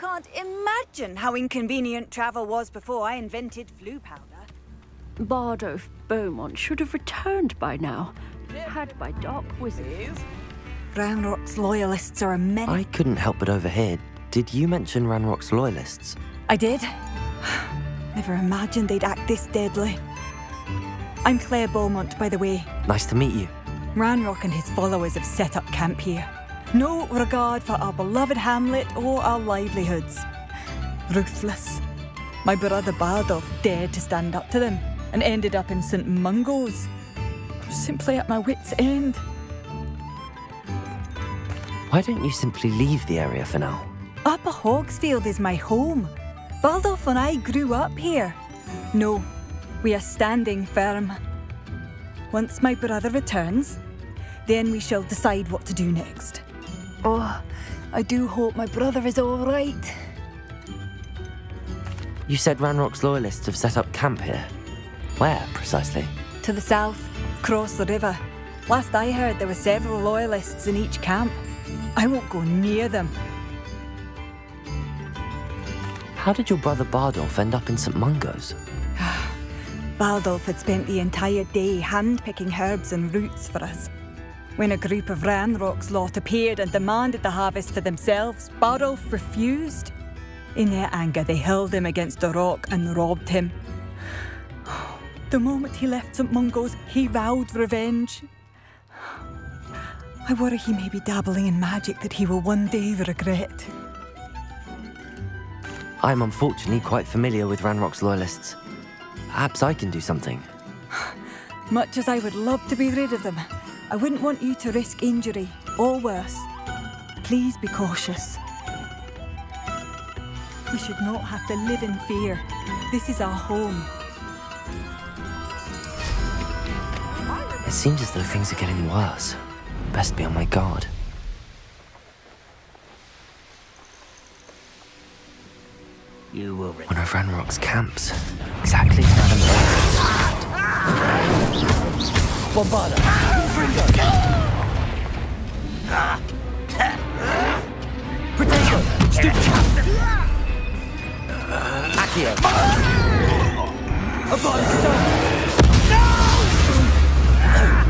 can't imagine how inconvenient travel was before I invented flu powder. Bardo Beaumont should have returned by now, had by dark wizards. Ranrock's loyalists are a menace. I couldn't help but overhear. Did you mention Ranrock's loyalists? I did. Never imagined they'd act this deadly. I'm Claire Beaumont, by the way. Nice to meet you. Ranrock and his followers have set up camp here. No regard for our beloved hamlet or our livelihoods. Ruthless. My brother Bardolph dared to stand up to them and ended up in St. Mungo's. I'm simply at my wit's end. Why don't you simply leave the area for now? Upper Hogsfield is my home. Bardolph and I grew up here. No, we are standing firm. Once my brother returns, then we shall decide what to do next. Oh, I do hope my brother is all right. You said Ranrock's loyalists have set up camp here. Where, precisely? To the south, across the river. Last I heard, there were several loyalists in each camp. I won't go near them. How did your brother Bardolph end up in St. Mungo's? Bardolph had spent the entire day hand-picking herbs and roots for us. When a group of Ranrock's lot appeared and demanded the harvest for themselves, Bardolph refused. In their anger, they hurled him against a rock and robbed him. The moment he left St. Mungo's, he vowed revenge. I worry he may be dabbling in magic that he will one day regret. I'm unfortunately quite familiar with Ranrock's loyalists. Perhaps I can do something. Much as I would love to be rid of them, I wouldn't want you to risk injury, or worse. Please be cautious. We should not have to live in fear. This is our home. It seems as though things are getting worse. Best be on my guard. You will One of Ranrock's camps. Exactly as Madame described. Bombarda! Potato! Stupid! Accio! A body stone! No!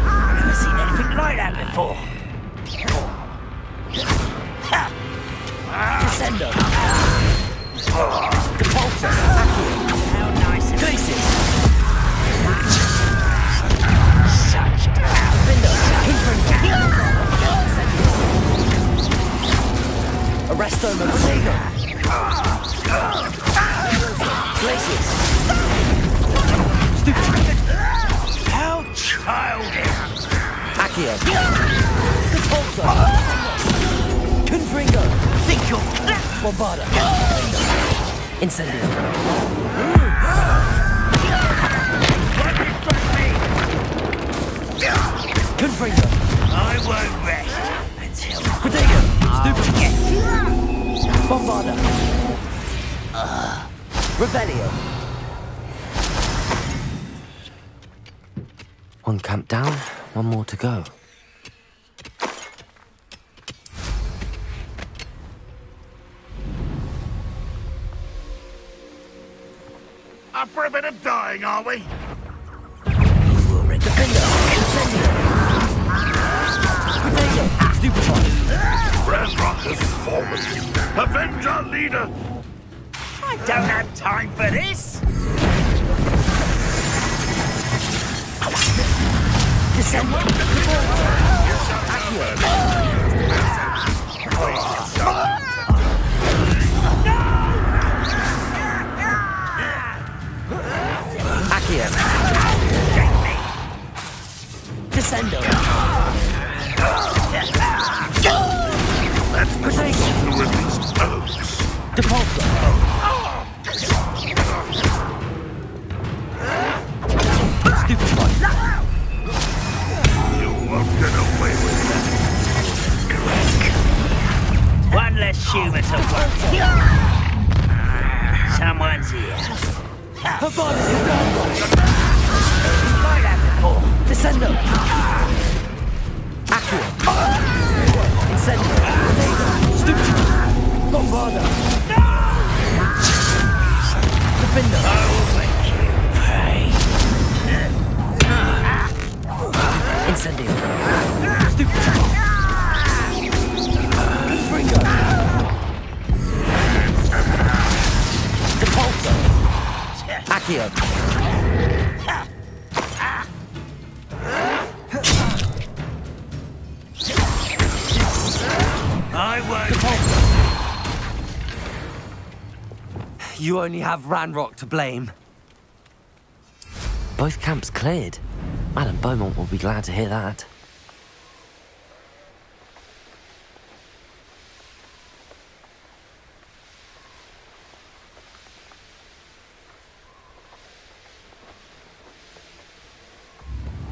I've never seen anything like that before. Descendo! Depulsor! Accio! How nice! Glacis! Such Arresto Montego! Glacis! Stupid! How childish! Accio! Depulsor! Confringo! Think you're Bombarda! Incendio! Confringo! I won't rest until... Potato! Stupid! Bombarda! Revelio! One camp down, one more to go. Up for a bit of dying, are we? We'll rig the finger! Incendio! Potato! Stupefy! Ranrock has fallen. Avenge our leader! I don't have time for this! Descend! Accio! Descendo! That's the who released those. Depulsor! Stupid one! You won't get away with that. One less human to work. Someone's here. Her body is gone. Tried that before. Descendo. Accio. Incendio. Stupid. Bombarda. No! Accio. I won't. You only have Ranrock to blame. Both camps cleared. Madame Beaumont will be glad to hear that.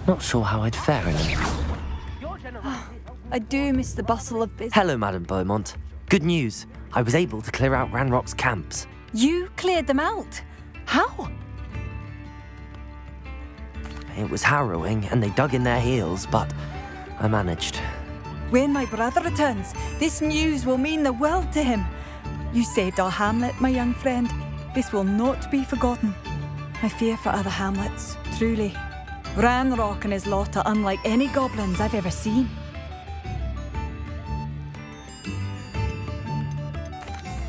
Not sure how I'd fare in them. I do miss the bustle of business. Hello, Madame Beaumont. Good news. I was able to clear out Ranrock's camps. You cleared them out? How? It was harrowing, and they dug in their heels, but I managed. When my brother returns, this news will mean the world to him. You saved our hamlet, my young friend. This will not be forgotten. I fear for other hamlets, truly. Ranrock and his lot are unlike any goblins I've ever seen.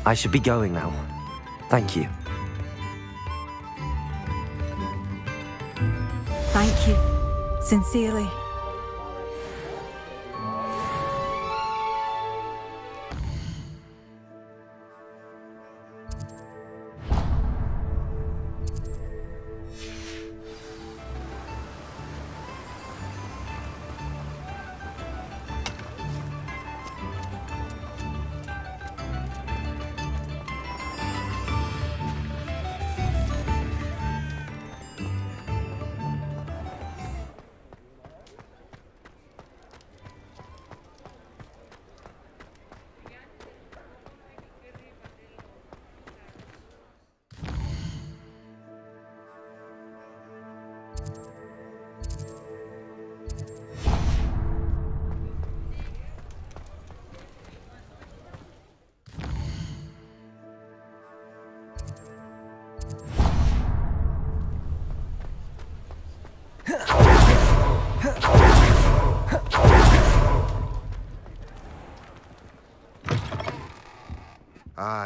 I should be going now. Thank you. Thank you. Sincerely.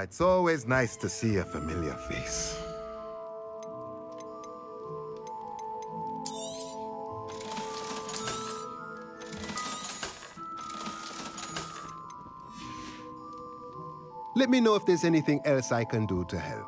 It's always nice to see a familiar face. Let me know if there's anything else I can do to help.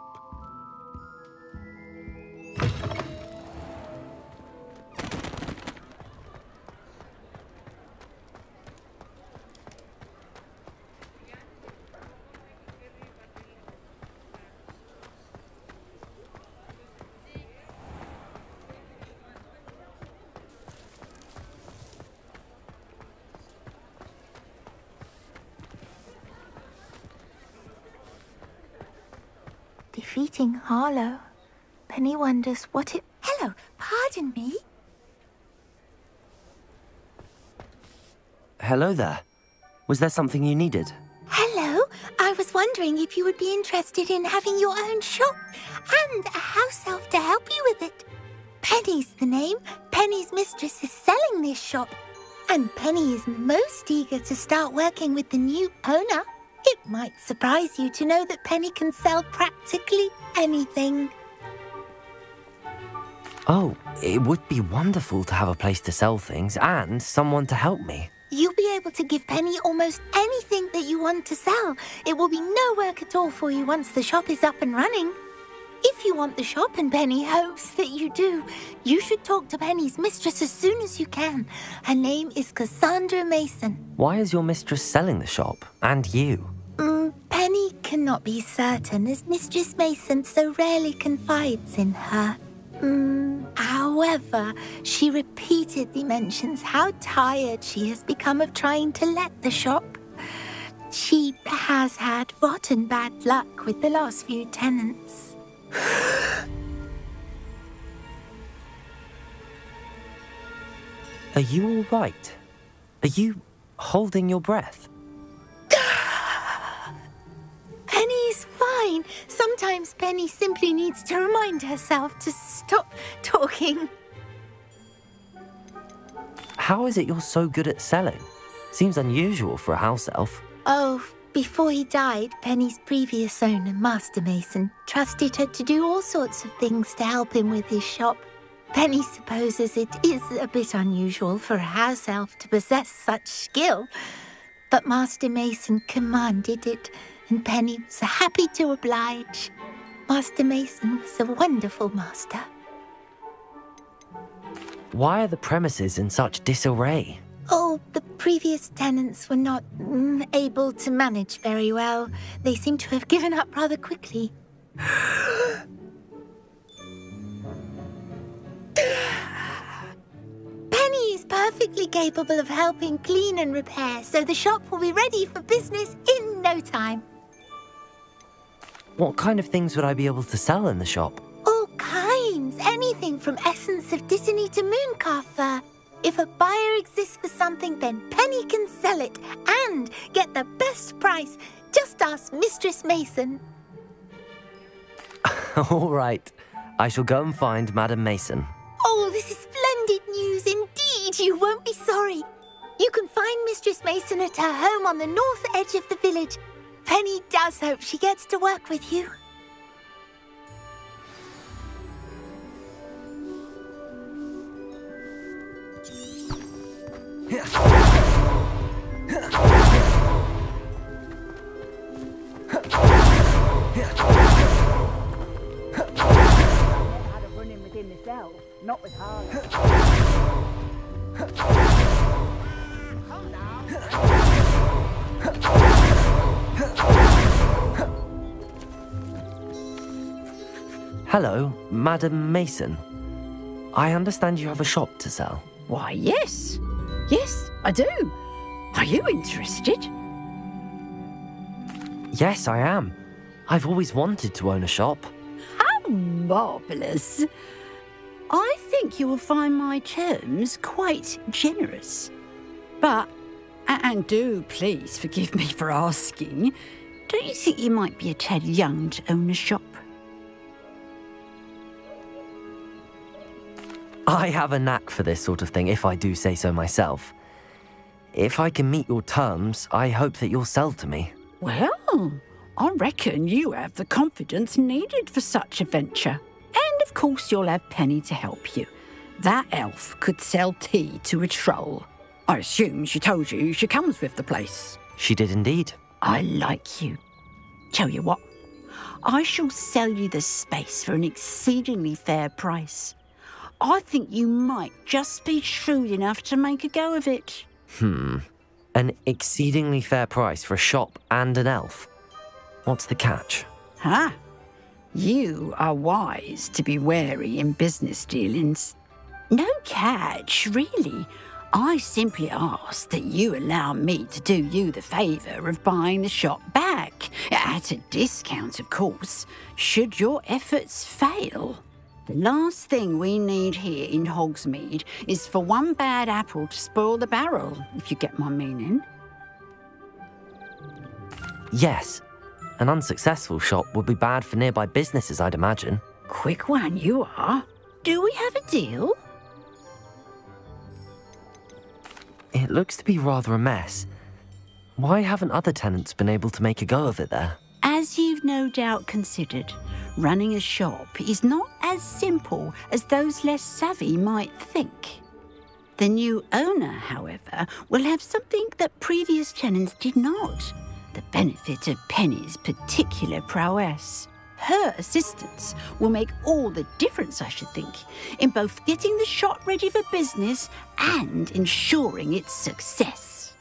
Defeating Harlow. Penny wonders what it... Hello, pardon me? Hello there. Was there something you needed? Hello, I was wondering if you would be interested in having your own shop and a house elf to help you with it. Penny's the name. Penny's mistress is selling this shop, and Penny is most eager to start working with the new owner. It might surprise you to know that Penny can sell practically anything. Oh, it would be wonderful to have a place to sell things and someone to help me. You'll be able to give Penny almost anything that you want to sell. It will be no work at all for you once the shop is up and running. If you want the shop and Penny hopes that you do, you should talk to Penny's mistress as soon as you can. Her name is Cassandra Mason. Why is your mistress selling the shop? And you? Penny cannot be certain, as Mistress Mason so rarely confides in her. However, she repeatedly mentions how tired she has become of trying to let the shop. She has had rotten bad luck with the last few tenants. Are you all right? Are you holding your breath? Penny's fine. Sometimes Penny simply needs to remind herself to stop talking. How is it you're so good at selling? Seems unusual for a house elf. Oh, Before he died, Penny's previous owner, Master Mason, trusted her to do all sorts of things to help him with his shop. Penny supposes it is a bit unusual for a house elf to possess such skill, but Master Mason commanded it, and Penny was happy to oblige. Master Mason was a wonderful master. Why are the premises in such disarray? Oh, the previous tenants were not able to manage very well. They seem to have given up rather quickly. Penny is perfectly capable of helping clean and repair, so the shop will be ready for business in no time. What kind of things would I be able to sell in the shop? All kinds. Anything from essence of Disney to mooncalf fur. If a buyer exists for something, then Penny can sell it and get the best price. Just ask Mistress Mason. All right. I shall go and find Madam Mason. Oh, this is splendid news indeed. You won't be sorry. You can find Mistress Mason at her home on the north edge of the village. Penny does hope she gets to work with you. Not with Hogwarts. Hello, Madam Mason. I understand you have a shop to sell. Why, yes. Yes, I do. Are you interested? Yes, I am. I've always wanted to own a shop. How marvellous. I think you will find my terms quite generous. But, and do please forgive me for asking, don't you think you might be a tad young to own a shop? I have a knack for this sort of thing, if I do say so myself. If I can meet your terms, I hope that you'll sell to me. Well, I reckon you have the confidence needed for such a venture. And of course you'll have Penny to help you. That elf could sell tea to a troll. I assume she told you she comes with the place. She did indeed. I like you. Tell you what, I shall sell you the space for an exceedingly fair price. I think you might just be shrewd enough to make a go of it. An exceedingly fair price for a shop and an elf. What's the catch? Huh? You are wise to be wary in business dealings. No catch, really. I simply ask that you allow me to do you the favour of buying the shop back, at a discount, of course, should your efforts fail. The last thing we need here in Hogsmeade is for one bad apple to spoil the barrel, if you get my meaning. Yes. An unsuccessful shop would be bad for nearby businesses, I'd imagine. Quick one you are. Do we have a deal? It looks to be rather a mess. Why haven't other tenants been able to make a go of it there? As you've no doubt considered, running a shop is not as simple as those less savvy might think. The new owner, however, will have something that previous tenants did not. The benefit of Penny's particular prowess. Her assistance will make all the difference, I should think, in both getting the shop ready for business and ensuring its success.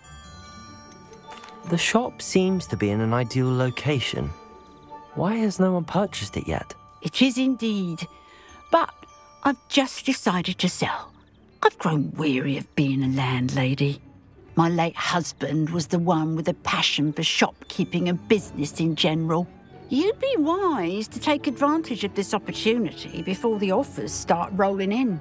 The shop seems to be in an ideal location. Why has no one purchased it yet? It is indeed, but I've just decided to sell. I've grown weary of being a landlady. My late husband was the one with a passion for shopkeeping and business in general. You'd be wise to take advantage of this opportunity before the offers start rolling in.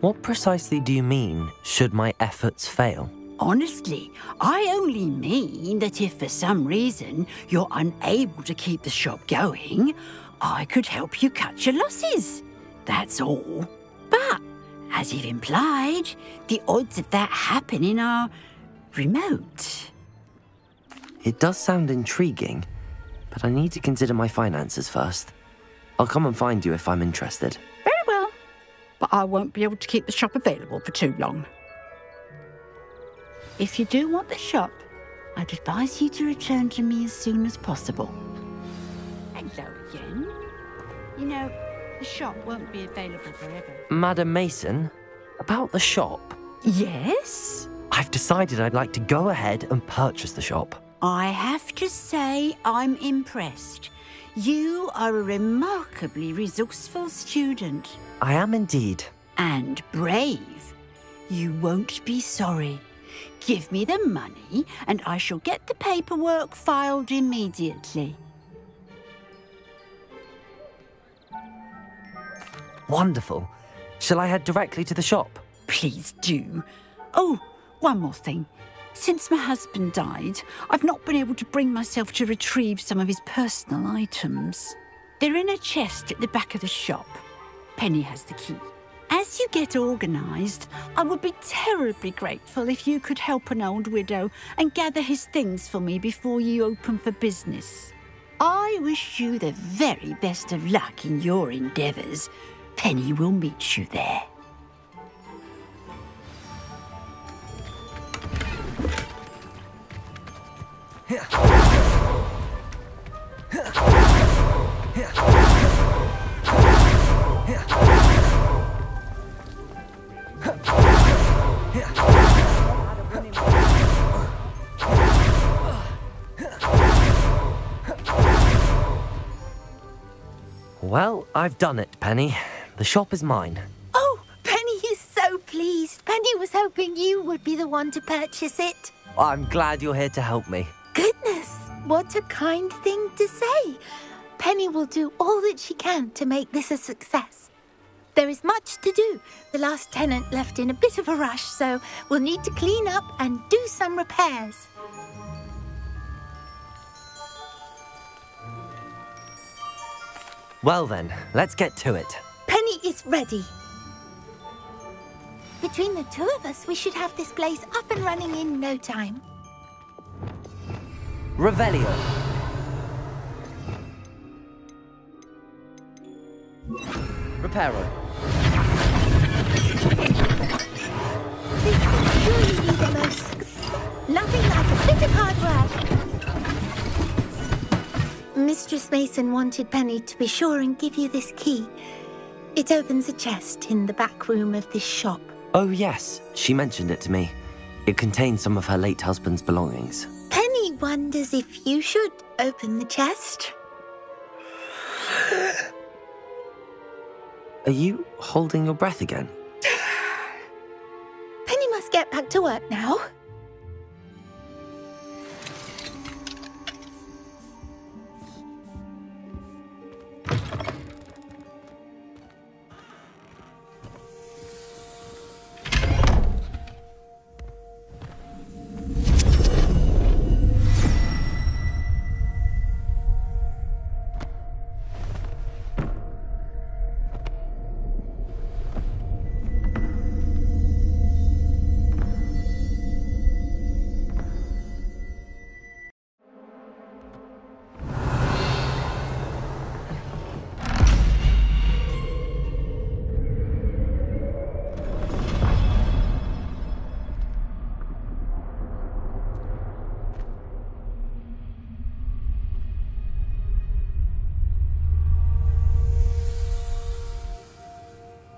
What precisely do you mean, should my efforts fail? Honestly, I only mean that if for some reason you're unable to keep the shop going, I could help you cut your losses. That's all. But, as you've implied, the odds of that happening are remote. It does sound intriguing, but I need to consider my finances first. I'll come and find you if I'm interested. Very well, but I won't be able to keep the shop available for too long. If you do want the shop, I'd advise you to return to me as soon as possible. Hello again. You know, the shop won't be available forever. Madam Mason, about the shop. Yes? I've decided I'd like to go ahead and purchase the shop. I have to say I'm impressed. You are a remarkably resourceful student. I am indeed. And brave. You won't be sorry. Give me the money and I shall get the paperwork filed immediately. Wonderful. Shall I head directly to the shop? Please do. Oh, one more thing. Since my husband died, I've not been able to bring myself to retrieve some of his personal items. They're in a chest at the back of the shop. Penny has the key. As you get organised, I would be terribly grateful if you could help an old widow and gather his things for me before you open for business. I wish you the very best of luck in your endeavours. Penny will meet you there. Well, I've done it, Penny. The shop is mine. Oh, Penny is so pleased. Penny was hoping you would be the one to purchase it. I'm glad you're here to help me. Goodness, what a kind thing to say. Penny will do all that she can to make this a success. There is much to do. The last tenant left in a bit of a rush, so we'll need to clean up and do some repairs. Well then, let's get to it. Penny is ready. Between the two of us, we should have this place up and running in no time. Revelio. Reparo. This will surely be the most... Nothing like a bit of hard work. Mistress Mason wanted Penny to be sure and give you this key. It opens a chest in the back room of this shop. Oh yes, she mentioned it to me. It contains some of her late husband's belongings. Penny wonders if you should open the chest. Are you holding your breath again? Penny must get back to work now.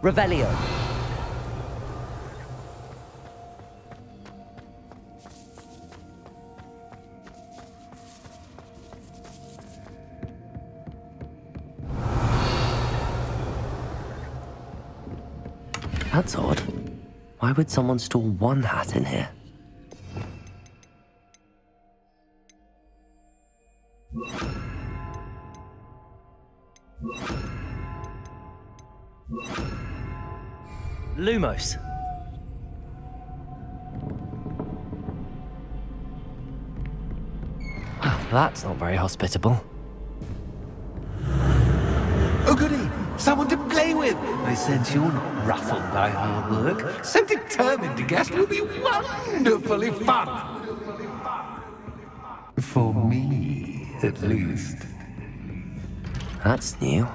Revelio. That's odd. Why would someone store one hat in here? Lumos. Well, that's not very hospitable. Oh, goody! Someone to play with! I sense you're not ruffled by hard work. So determined to guest will be wonderfully fun! For me, at least. That's new.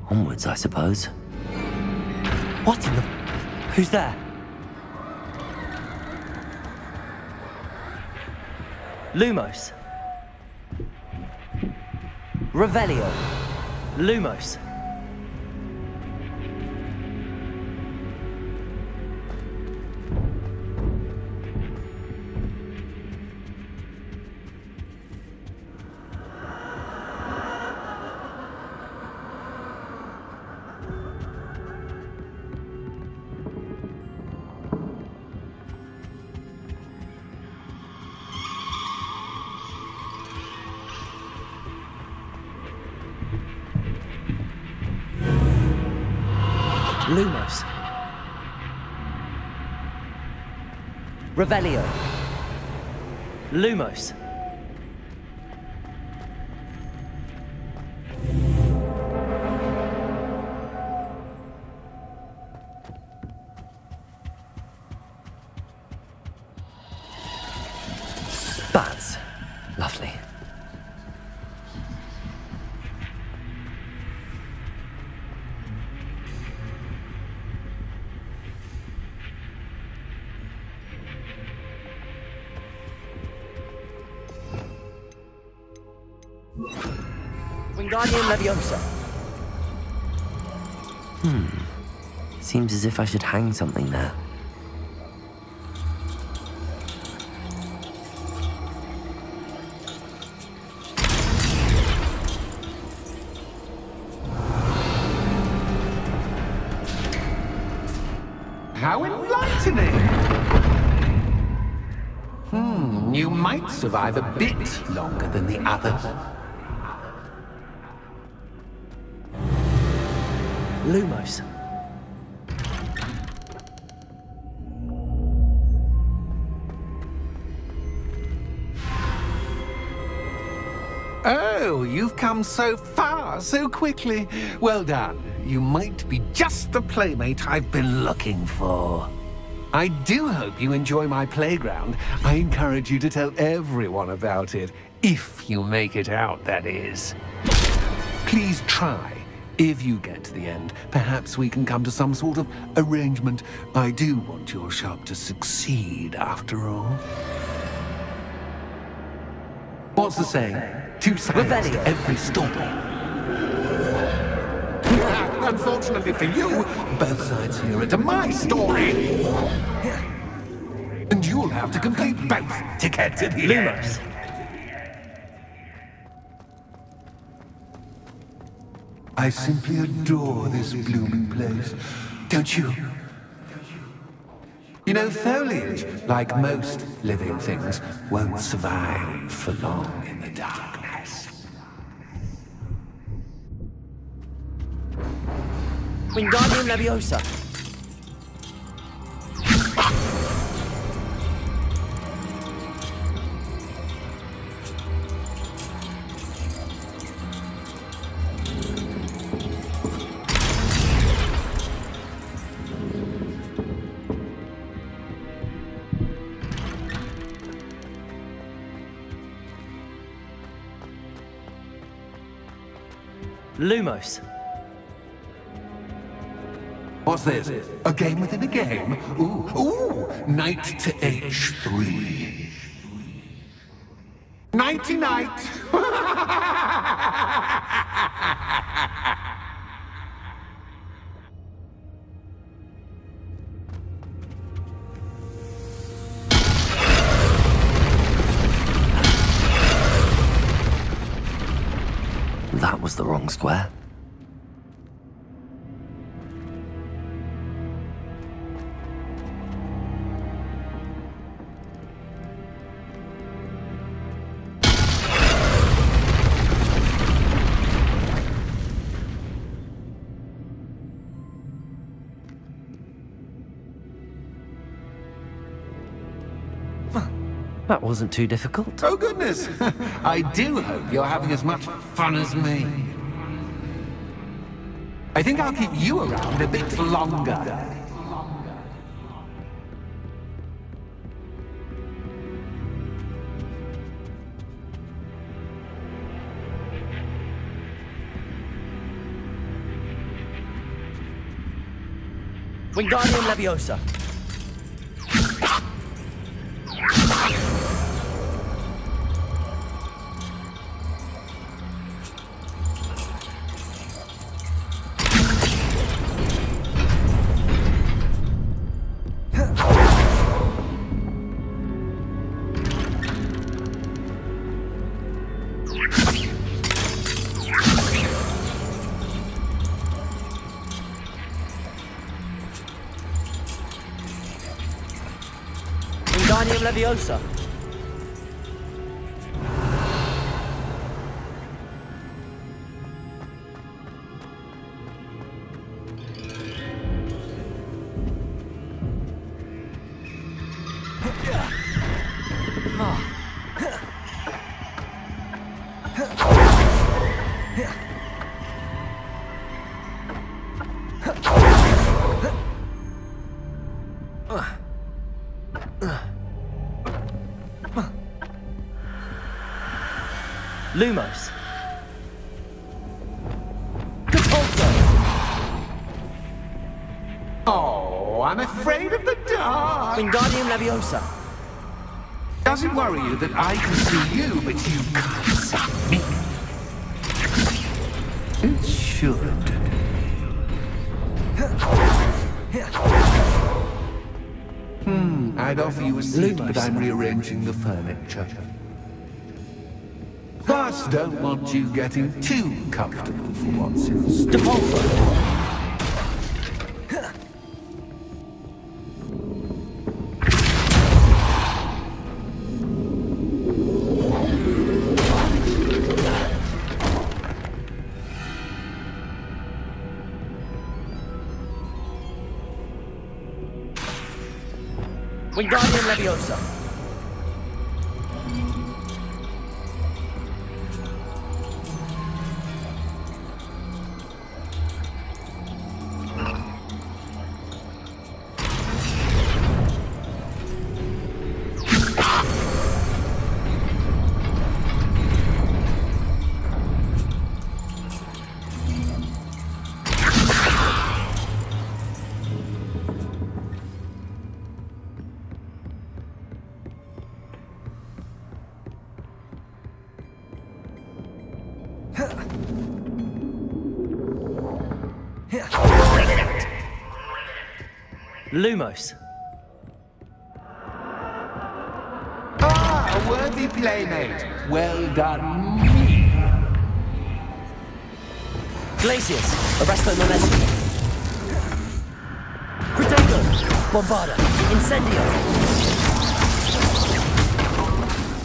Onwards, I suppose. What in the... Who's there? Lumos. Revelio. Lumos. Lumos. Revelio. Lumos. Bats. Lovely. Wingardium Leviosa. Seems as if I should hang something there. How enlightening! You might survive a bit longer than the others. Lumos. Oh, you've come so far, so quickly. Well done. You might be just the playmate I've been looking for. I do hope you enjoy my playground. I encourage you to tell everyone about it. If you make it out, that is. Please try. If you get to the end, perhaps we can come to some sort of arrangement. I do want your shop to succeed, after all. What's the saying? Two sides to every story. Unfortunately for you, both sides hear it to my story. And you'll have to complete both to get to the end. I simply adore this blooming place, don't you? You know, foliage, like most living things, won't survive for long in the darkness. Wingardium Leviosa. Lumos. What's this? A game within a game? Ooh, knight to H3. Nighty-night! That was the wrong square. That wasn't too difficult. Oh, goodness! I do hope you're having as much fun as me. I think I'll keep you around a bit longer. Wingardium Leviosa. Wingardium Leviosa. Lumos. Oh, I'm afraid of the dark. Wingardium Leviosa. Does it worry you that I can see you, but you can't see me? It should. I'd offer you a seat, but I'm rearranging the furniture. Plus, don't want you getting too comfortable for once in a while. Wingardium Leviosa. Lumos. Ah, a worthy playmate. Well done, me. Glacius. Arresto Momentum. Critico. Bombarda. Incendio.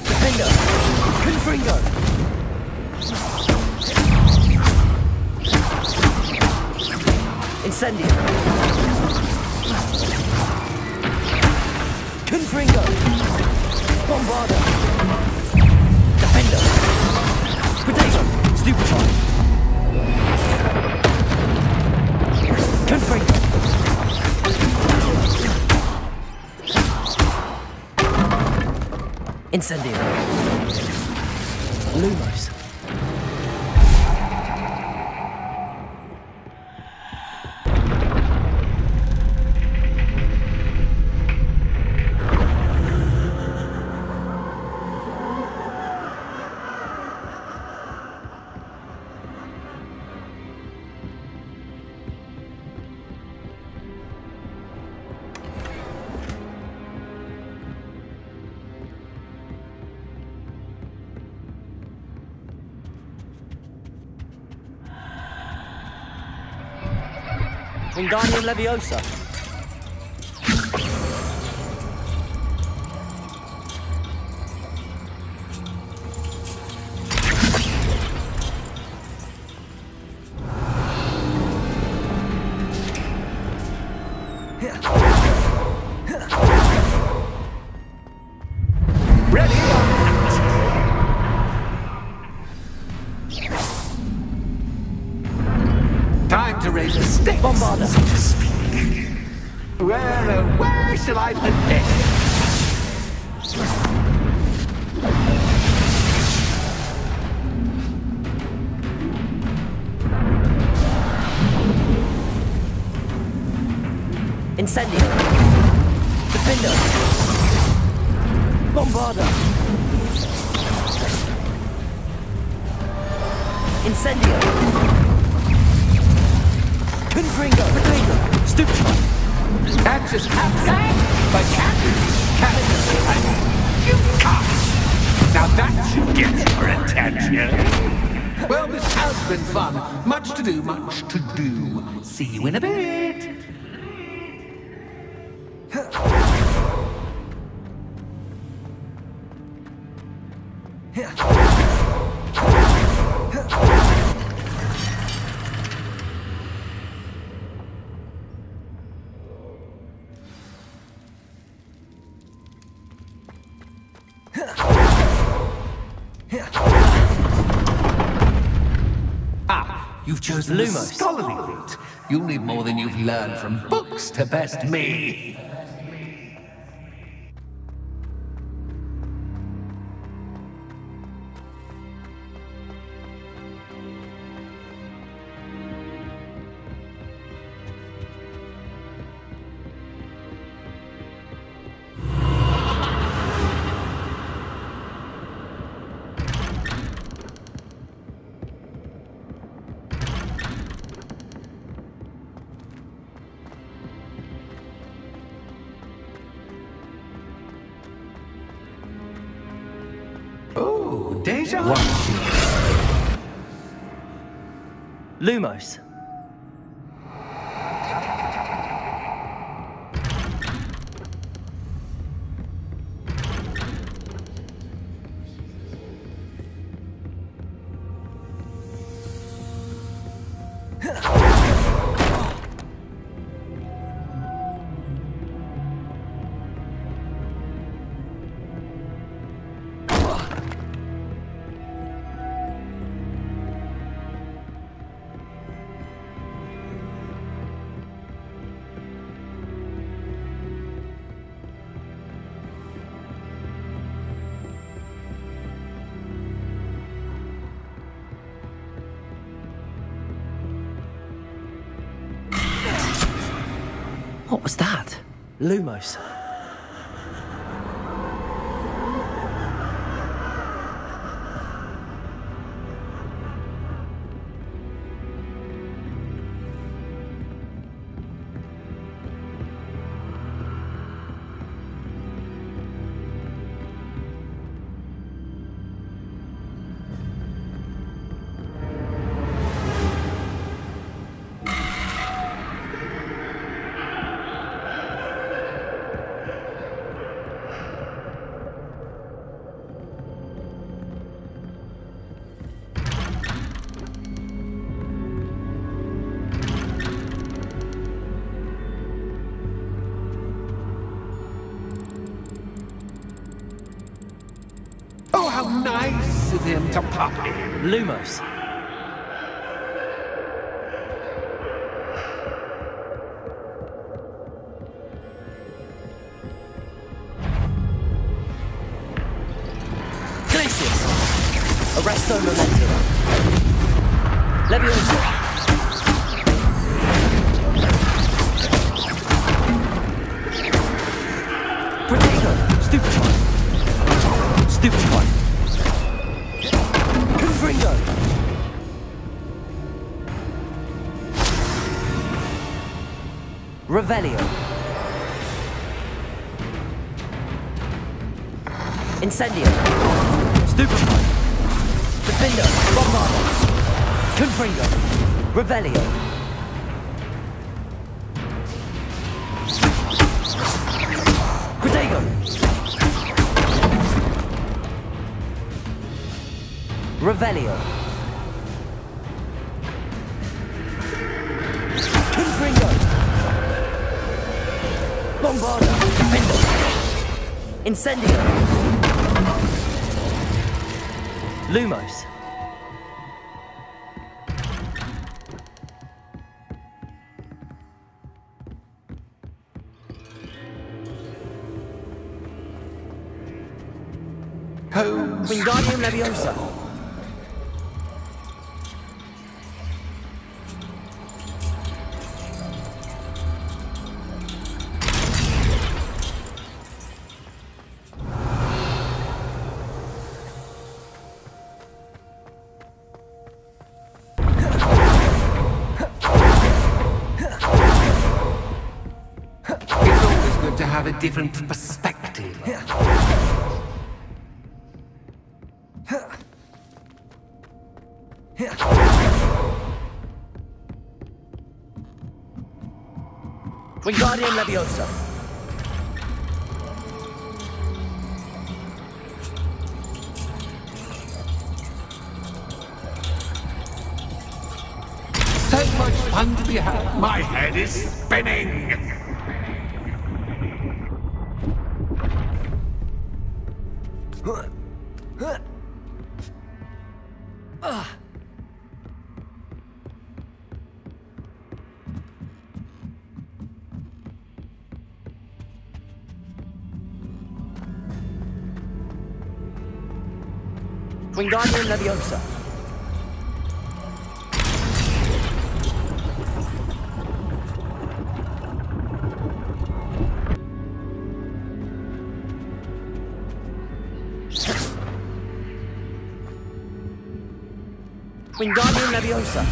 Defender. Confringo. Incendio. Confringo! Bombarda! Defender! Potato! Stupefy! Confringo! Incendio! Lumos! Wingardium Leviosa. Ready? Time to raise a stick. Bombarda. So to speak. Where shall I put this? Incendio. Defender. Bombarda. Incendio. Confringo. Potato. Stupefy. That just happened. But you can't. Now that should get your attention. Well, this has been fun. Much to do, much to do. See you in a bit. You've chosen the scholarly route. You'll need more than you've learned from books to best me. Deja vu. Lumos. What was that? Lumos. Oh, how nice of him to pop in. Lumos. Glacius. Arresto momentum. Leviosa. Protego. Stupefy. Stupefy. Confringo. Revelio. Incendio. Stupefy. Defender. Bombardo. Confringo. Revelio. Protego. Revelio. Confringo. Bombardo. Defender. Incendio. Lumos. Wingardium Leviosa. have a different perspective. Wingardium Leviosa. So much fun to be had. My head is spinning. Wingardium Leviosa. Wingardium Leviosa.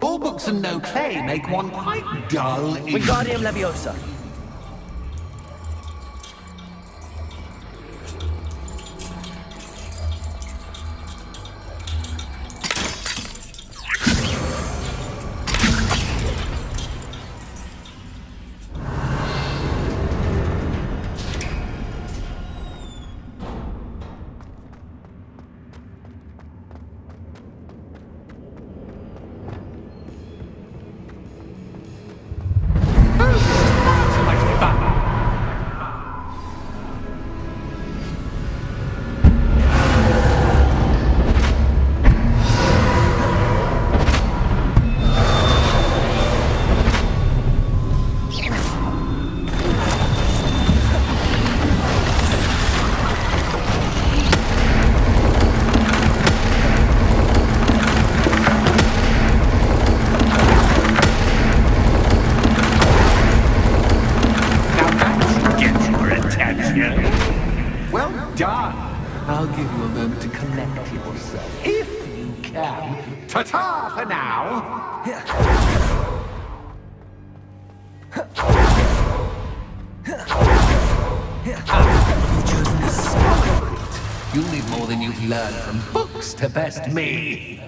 All books and no play make one quite dull. Wingardium Leviosa. I'll give you a moment to collect yourself, if you can. Ta-ta for now! You've chosen a smart route. You'll need more than you've learned from books to best me.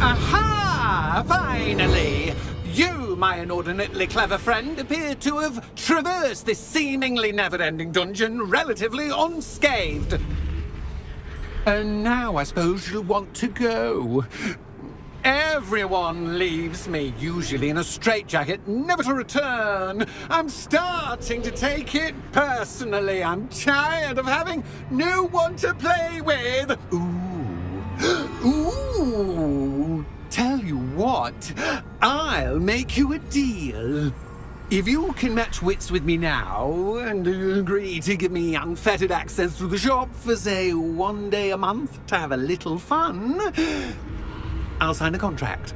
Aha! Finally! You, my inordinately clever friend, appear to have traversed this seemingly never-ending dungeon relatively unscathed. And now I suppose you'll want to go. Everyone leaves me, usually in a straitjacket, never to return. I'm starting to take it personally. I'm tired of having no one to play with. Ooh. Tell you what, I'll make you a deal. If you can match wits with me now, and agree to give me unfettered access to the shop for, say, 1 day a month to have a little fun, I'll sign a contract.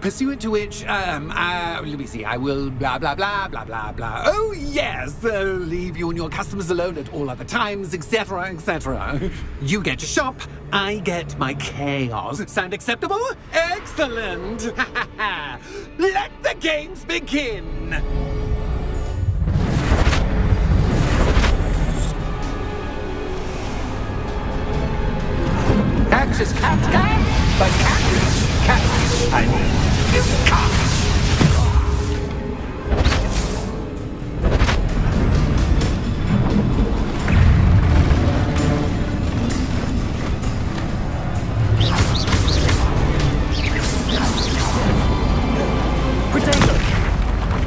Pursuant to which, let me see, I will blah, blah, blah, blah, blah, blah. Oh, yes, leave you and your customers alone at all other times, etc., etc. You get your shop, I get my chaos. Sound acceptable? Excellent! Let the games begin! precious cat can, but cats, I mean, you can't.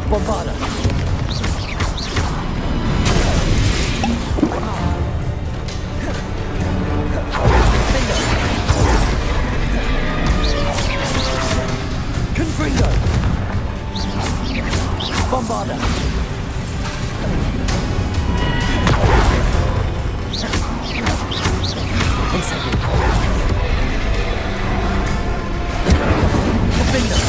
Bombarda. Confringo. Bombarda. Incendio. Defender.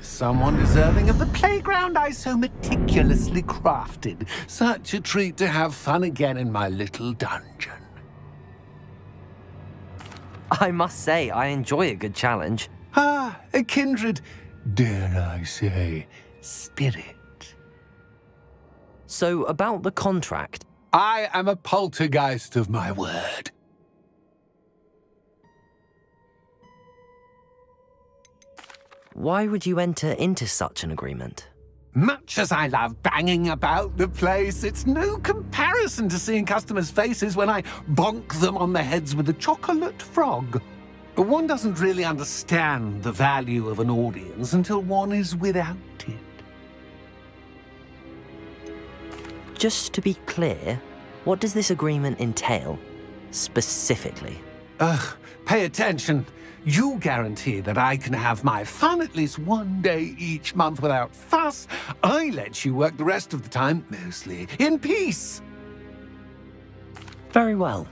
Someone deserving of the playground I so meticulously crafted. Such a treat to have fun again in my little dungeon. I must say, I enjoy a good challenge. Ah, a kindred, dare I say, spirit. So, about the contract. I am a poltergeist of my word. Why would you enter into such an agreement? Much as I love banging about the place, it's no comparison to seeing customers' faces when I bonk them on the heads with a chocolate frog. One doesn't really understand the value of an audience until one is without it. Just to be clear, what does this agreement entail, specifically? Pay attention. You guarantee that I can have my fun at least one day each month without fuss. I let you work the rest of the time, mostly in peace. Very well.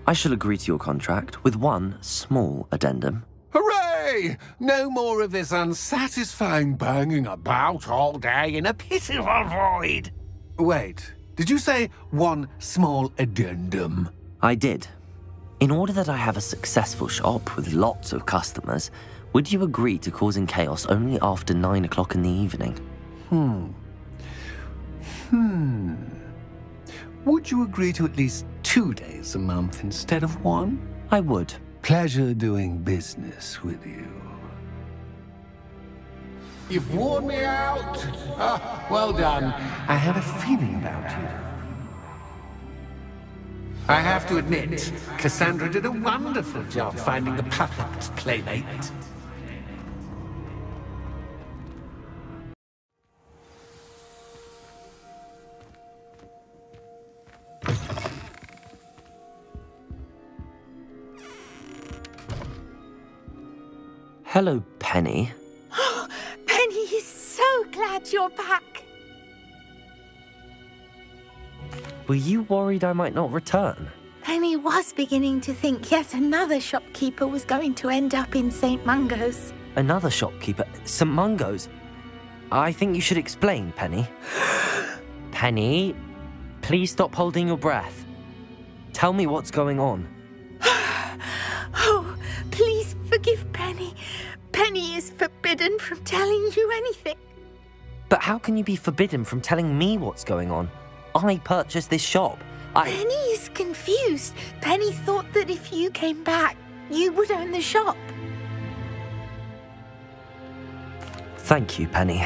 I shall agree to your contract with one small addendum. Hooray! No more of this unsatisfying banging about all day in a pitiful void. Wait, did you say one small addendum? I did. In order that I have a successful shop with lots of customers, would you agree to causing chaos only after 9 o'clock in the evening? Would you agree to at least 2 days a month instead of one? I would. Pleasure doing business with you. You've worn me out. Well done. I had a feeling about you. I have to admit, Cassandra did a wonderful job finding the perfect playmate. Hello, Penny. glad you're back. Were you worried I might not return? Penny was beginning to think yet another shopkeeper was going to end up in St. Mungo's. Another shopkeeper? St. Mungo's? I think you should explain, Penny. Penny, please stop holding your breath. Tell me what's going on. Oh, please forgive Penny. Penny is forbidden from telling you anything. But how can you be forbidden from telling me what's going on? I purchased this shop. Penny is confused. Penny thought that if you came back, you would own the shop. Thank you, Penny.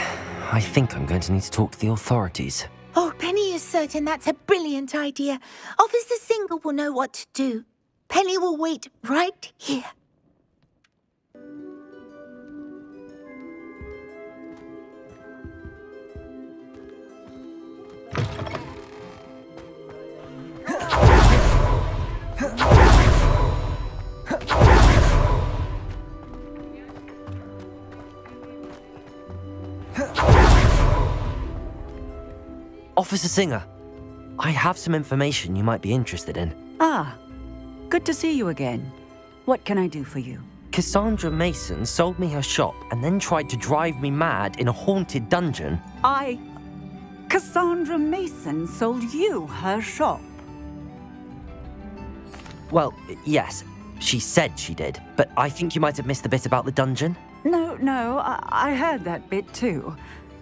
I think I'm going to need to talk to the authorities. Oh, Penny is certain that's a brilliant idea. Officer Single will know what to do. Penny will wait right here. Officer Singer, I have some information you might be interested in. Ah, good to see you again. What can I do for you? Cassandra Mason sold me her shop and then tried to drive me mad in a haunted dungeon. Cassandra Mason sold you her shop? Well, yes, she said she did, but I think you might have missed the bit about the dungeon. No, I heard that bit too.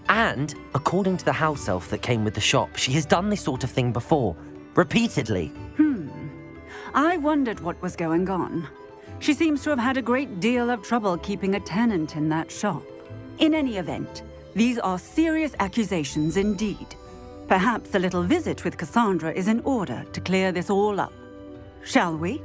And, according to the house elf that came with the shop, she has done this sort of thing before. Repeatedly. I wondered what was going on. She seems to have had a great deal of trouble keeping a tenant in that shop. In any event, these are serious accusations indeed. Perhaps a little visit with Cassandra is in order to clear this all up. Shall we?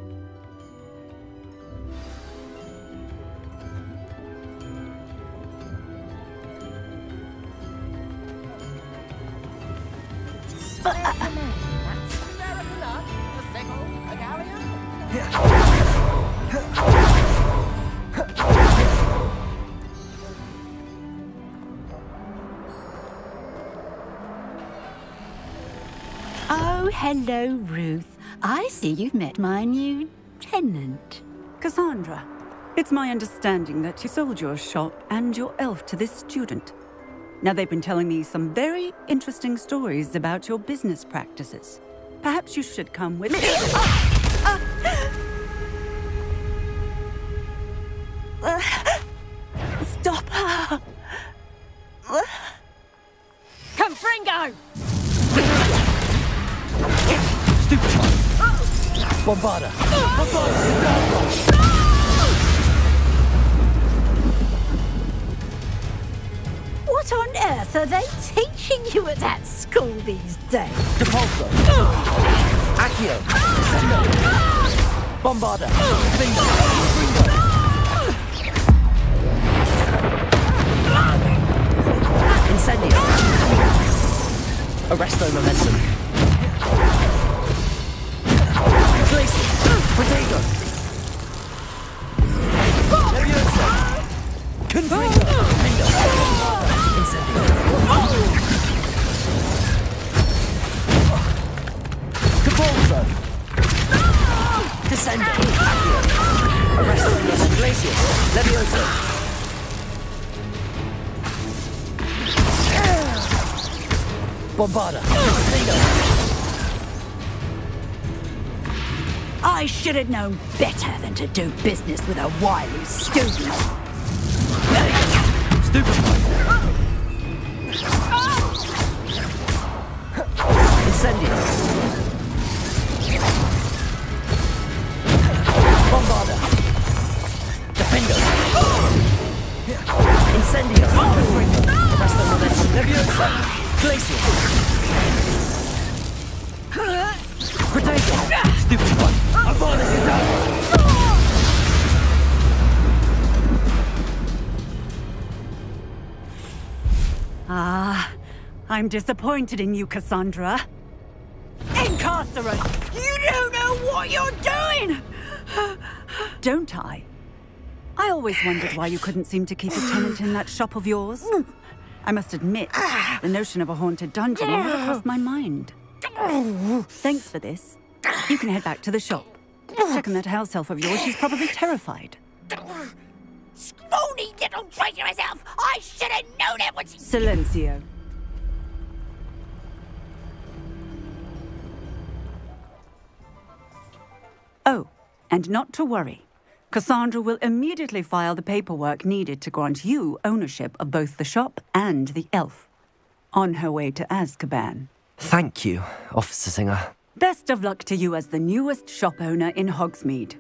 Oh, hello, Ruth. I see you've met my new tenant. Cassandra, it's my understanding that you sold your shop and your elf to this student. Now, they've been telling me some very interesting stories about your business practices. Perhaps you should come with me. Stop her! Confringo! Stupid one! Bombarda! Bombarda! What on earth are they teaching you at that school these days? Depulso! Accio! Sendo! Bombarda! Bingo! Incendio! Arresto momentum! Legesi! Potato! Leviosa! Confringo! Bingo! Incendio! Capolso! Descendo! Arresto momentum! Glacius! Leviosa! Bombarda! Bingo! I should have known better than to do business with a wily student. Stupid one! Incendio! Bombarda! Defendo! Incendio! Arresto momentum! Leviosa! Glacius! Potato! Stupid one! I'm burning you down! I'm disappointed in you, Cassandra. Incarcerate! You don't know what you're doing! Don't I? I always wondered why you couldn't seem to keep a tenant in that shop of yours. I must admit, the notion of a haunted dungeon never crossed my mind. Thanks for this. You can head back to the shop. Second that house elf of yours, she's probably terrified. Scrawny little traitorous elf! I should have known it was... Silencio. Oh, and not to worry. Cassandra will immediately file the paperwork needed to grant you ownership of both the shop and the elf. On her way to Azkaban. Thank you, Officer Singer. Best of luck to you as the newest shop owner in Hogsmeade.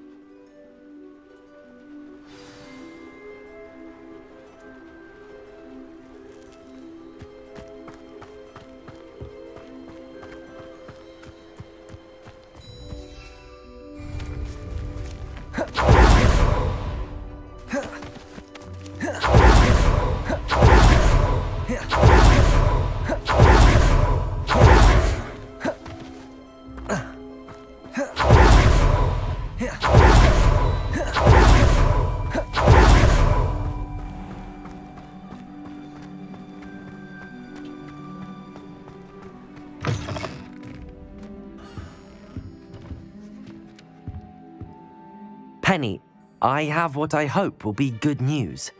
Penny, I have what I hope will be good news.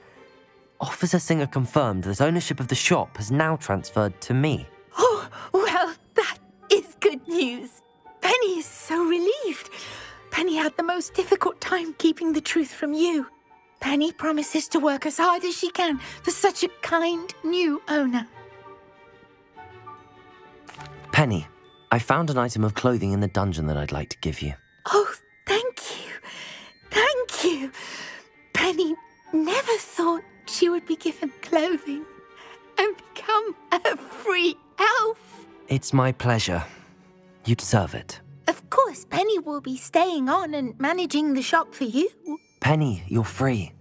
Officer Singer confirmed that ownership of the shop has now transferred to me. Oh, well, that is good news. Penny is so relieved. Penny had the most difficult time keeping the truth from you. Penny promises to work as hard as she can for such a kind new owner. Penny, I found an item of clothing in the dungeon that I'd like to give you. Oh, thank you. Thank you. Penny never thought she would be given clothing and become a free elf. It's my pleasure. You deserve it. Of course, Penny will be staying on and managing the shop for you. Penny, you're free.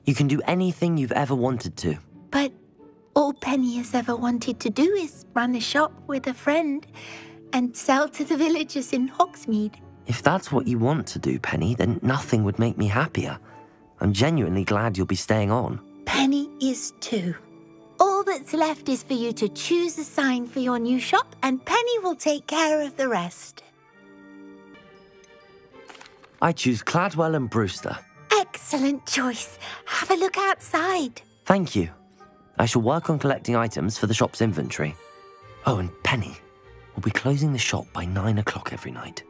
You can do anything you've ever wanted to. But all Penny has ever wanted to do is run a shop with a friend and sell to the villagers in Hogsmeade. If that's what you want to do, Penny, then nothing would make me happier. I'm genuinely glad you'll be staying on. Penny is too. All that's left is for you to choose a sign for your new shop, and Penny will take care of the rest. I choose Cladwell and Brewster. Excellent choice. Have a look outside. Thank you. I shall work on collecting items for the shop's inventory. Oh, and Penny, we'll be closing the shop by 9 o'clock every night.